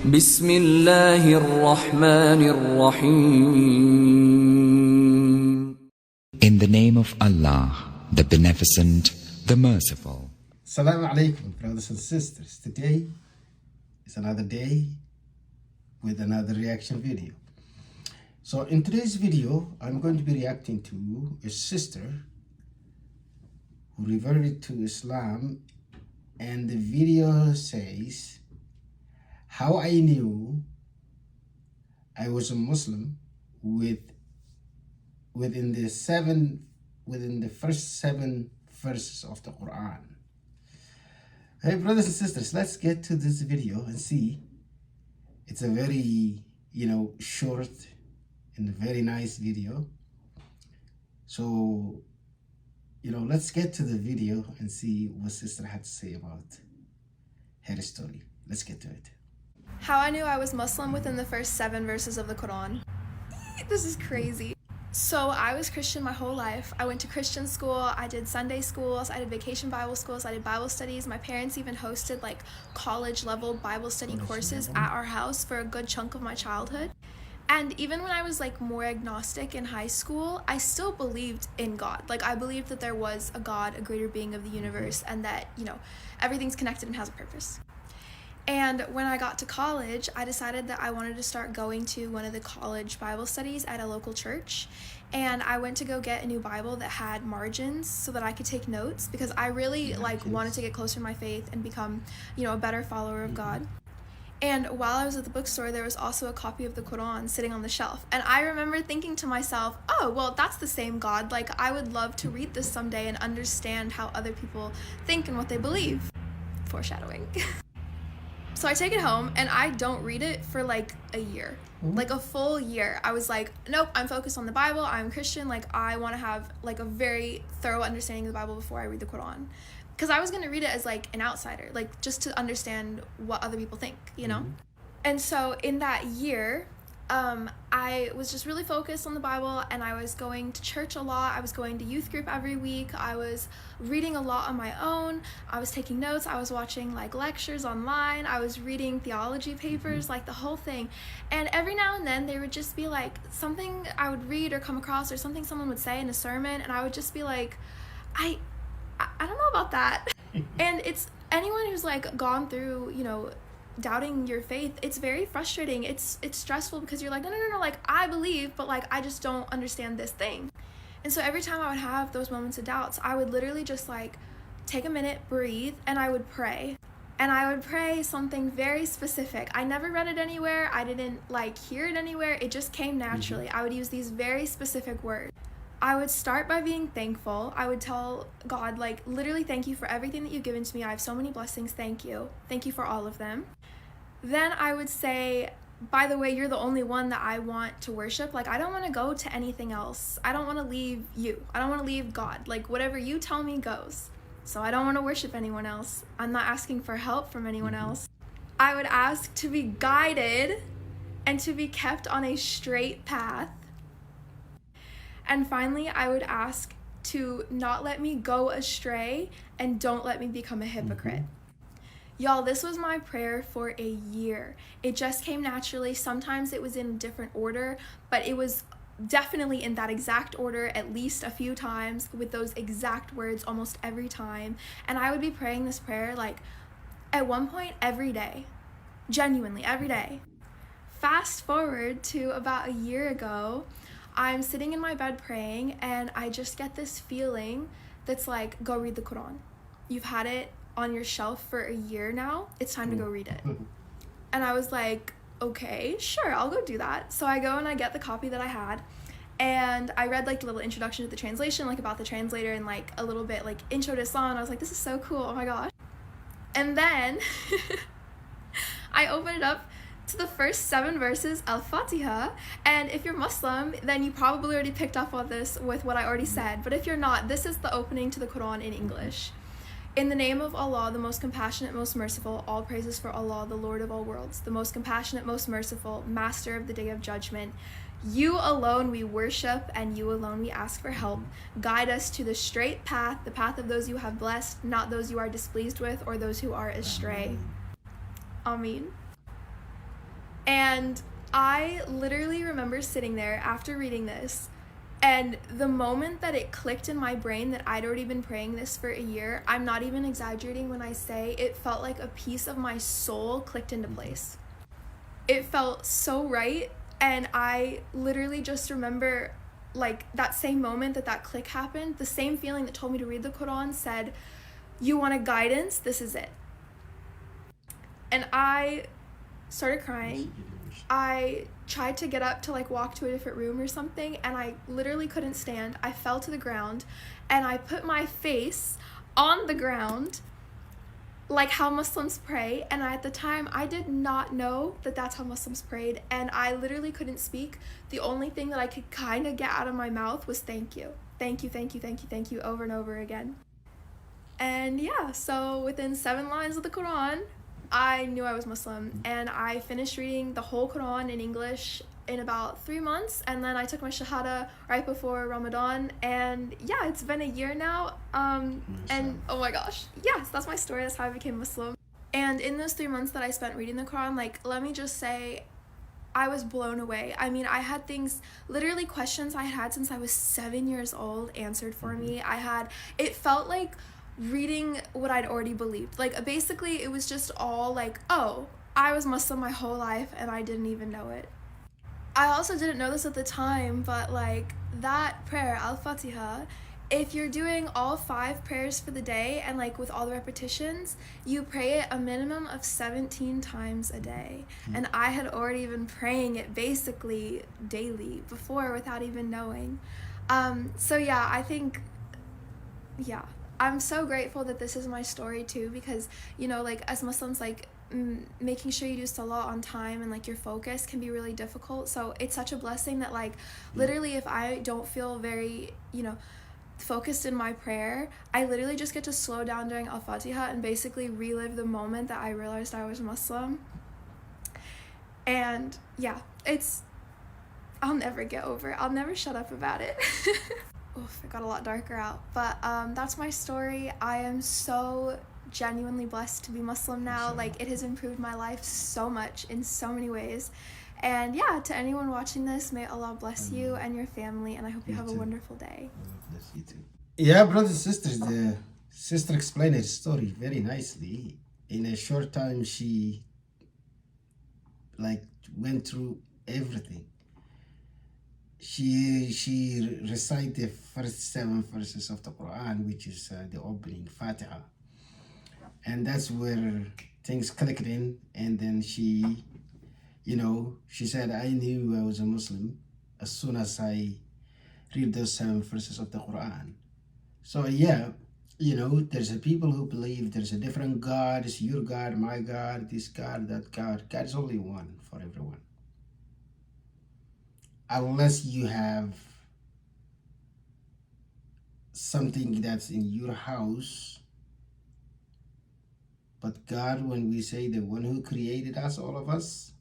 بسم الله الرحمن الرحيم. In the name of Allah, the Beneficent, the Merciful. Assalamu alaikum, brothers and sisters. Today is another day with another reaction video. So in today's video, I'm going to be reacting to a sister who reverted to Islam, and the video says, how I knew I was a Muslim within the first 7 verses of the Quran. Hey brothers and sisters, let's get to this video and see. It's a very, short and very nice video. So, let's get to the video and see what sister had to say about her story. Let's get to it. How I knew I was Muslim within the first 7 verses of the Quran. This is crazy. So I was Christian my whole life. I went to Christian school, I did Sunday schools, I did vacation Bible schools, I did Bible studies. My parents even hosted like college level Bible study courses at our house for a good chunk of my childhood. And even when I was like more agnostic in high school, I still believed in God. Like I believed that there was a God, a greater being of the universe, and that, everything's connected and has a purpose. And when I got to college, I decided that I wanted to start going to one of the college Bible studies at a local church. And I went to go get a new Bible that had margins so that I could take notes, because I really wanted to get closer to my faith and become, a better follower of God. And while I was at the bookstore, there was also a copy of the Quran sitting on the shelf. And I remember thinking to myself, oh, well, that's the same God. Like, I would love to read this someday and understand how other people think and what they believe. Foreshadowing. So I take it home and I don't read it for like a year, like a full year. I was like, nope, I'm focused on the Bible. I'm Christian. Like I want to have like a very thorough understanding of the Bible before I read the Quran. Because I was going to read it as like an outsider, like just to understand what other people think, And so in that year, I was just really focused on the Bible, and I was going to church a lot. I was going to youth group every week. I was reading a lot on my own. I was taking notes. I was watching like lectures online. I was reading theology papers, like the whole thing. And every now and then there would just be like something I would read or come across, or something someone would say in a sermon, and I would just be like, I don't know about that. And it's anyone who's like gone through, doubting your faith, it's very frustrating. It's stressful, because you're like, no, like I believe, but like I just don't understand this thing. And so every time I would have those moments of doubts, I would literally just like take a minute, breathe, and I would pray. And I would pray something very specific. I never read it anywhere. I didn't like hear it anywhere. It just came naturally. I would use these very specific words. I would start by being thankful. I would tell God, like, literally, thank you for everything that you've given to me. I have so many blessings. Thank you. Thank you for all of them. Then I would say, by the way, you're the only one that I want to worship. Like, I don't want to go to anything else. I don't want to leave you. I don't want to leave God. Like, whatever you tell me goes. So I don't want to worship anyone else. I'm not asking for help from anyone else. I would ask to be guided and to be kept on a straight path. And finally, I would ask to not let me go astray and don't let me become a hypocrite. Y'all, this was my prayer for a year. It just came naturally. Sometimes it was in a different order, but it was definitely in that exact order at least a few times, with those exact words almost every time. And I would be praying this prayer like at one point every day, genuinely every day. Fast forward to about a year ago, I'm sitting in my bed praying, and I just get this feeling that's like, go read the Quran. You've had it on your shelf for a year now. It's time to go read it. And I was like, okay, sure, I'll go do that. So I go and I get the copy that I had, and I read like the little introduction to the translation, like about the translator, and like a little bit like intro to Islam. And I was like, this is so cool. Oh my gosh. And then I open it up to the first 7 verses, Al-Fatiha, and if you're Muslim, then you probably already picked up on this with what I already said, but if you're not, this is the opening to the Quran in English. In the name of Allah, the most compassionate, most merciful, all praises for Allah, the Lord of all worlds, the most compassionate, most merciful, master of the day of judgment. You alone we worship, and you alone we ask for help. Guide us to the straight path, the path of those you have blessed, not those you are displeased with or those who are astray. Ameen. And I literally remember sitting there after reading this, and the moment that it clicked in my brain that I'd already been praying this for a year, I'm not even exaggerating when I say it felt like a piece of my soul clicked into place. It felt so right, and I literally just remember like that same moment that click happened, the same feeling that told me to read the Quran said, you want a guidance, this is it. And I started crying. I tried to get up to like walk to a different room or something, and I literally couldn't stand. I fell to the ground, and I put my face on the ground like how Muslims pray. And at the time I did not know that that's how Muslims prayed, and I literally couldn't speak. The only thing that I could kind of get out of my mouth was thank you, thank you, thank you, thank you, thank you, over and over again. And yeah, so within 7 lines of the Quran, I knew I was Muslim, and I finished reading the whole Quran in English in about 3 months, and then I took my Shahada right before Ramadan, and yeah, it's been a year now, and oh my gosh, yes, that's my story, that's how I became Muslim. And in those 3 months that I spent reading the Quran, like, let me just say, I was blown away. I mean, I had things, literally questions I had since I was 7 years old answered for me. It felt like reading what I'd already believed. Like, basically, it was just all like, oh, I was Muslim my whole life and I didn't even know it. I also didn't know this at the time, but like that prayer, Al-Fatiha, if you're doing all 5 prayers for the day and like with all the repetitions, you pray it a minimum of 17 times a day. And I had already been praying it basically daily before without even knowing. So yeah, I think, yeah, I'm so grateful that this is my story too, because, you know, like as Muslims, like making sure you do salah on time and like your focus can be really difficult. So it's such a blessing that like literally if I don't feel very, you know, focused in my prayer, I literally just get to slow down during Al-Fatiha and basically relive the moment that I realized I was Muslim. And yeah, I'll never get over it. I'll never shut up about it. Oof, it got a lot darker out. But that's my story. I am so genuinely blessed to be Muslim now. Like, it has improved my life so much in so many ways. And yeah, to anyone watching this, may Allah bless you and your family, and I hope you have a wonderful day. Bless you too. Yeah, brothers and sisters, the sister explained her story very nicely. In a short time, she like went through everything. She recited the first 7 verses of the Quran, which is the opening Fatiha, and that's where things clicked in. And then she, you know, she said, I knew I was a Muslim as soon as I read those 7 verses of the Quran. So yeah, you know, there's a people who believe there's a different God, it's your God, my God, this God, that God. God is only one for everyone. Unless you have something that's in your house. But God, when we say the one who created us, all of us,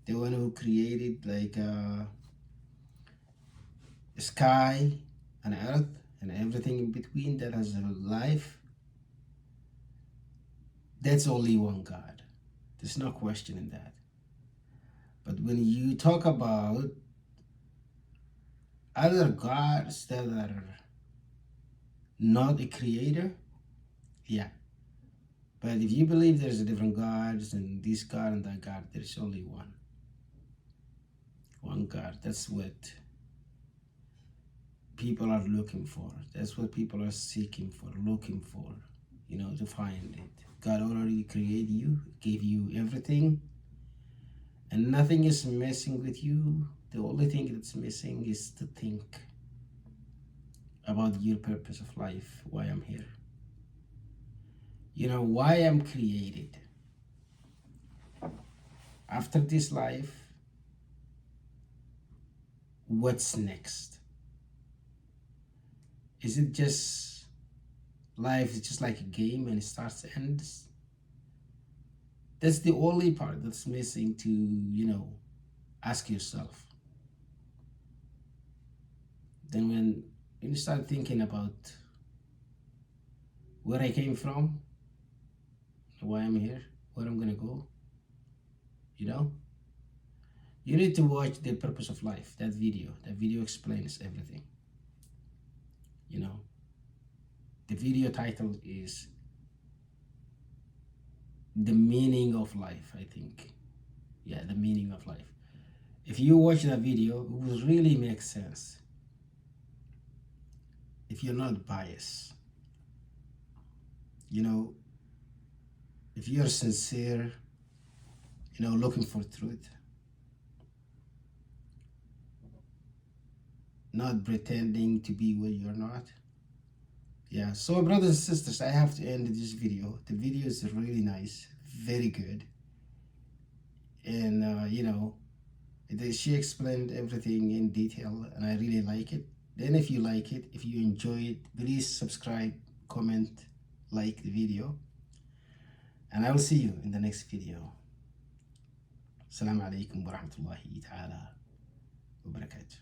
the one who created like sky and earth and everything in between that has a life, that's only one God. There's no question in that. But when you talk about other gods that are not a creator, yeah. But if you believe there's a different gods and this God and that God, there's only one. One God. That's what people are looking for. That's what people are seeking for, looking for, you know, to find it. God already created you, gave you everything, and nothing is messing with you. The only thing that's missing is to think about your purpose of life, why I'm here. You know, why I'm created. After this life, what's next? Is it just life is just like a game and it starts and ends? That's the only part that's missing to, you know, ask yourself. Then when you start thinking about where I came from, why I'm here, where I'm gonna go, you know. You need to watch The Purpose of Life, that video. That video explains everything, you know. The video title is The Meaning of Life, I think. Yeah, The Meaning of Life. If you watch that video, it will really make sense. If you're not biased, you know, if you're sincere, you know, looking for truth, not pretending to be what you're not. Yeah, so brothers and sisters, I have to end this video. The video is really nice, very good. And, you know, she explained everything in detail, and I really like it. Then if you like it, if you enjoy it, please subscribe, comment, like the video. And I will see you in the next video. Assalamu alaikum wa rahmatullahi ta'ala wa barakatuh.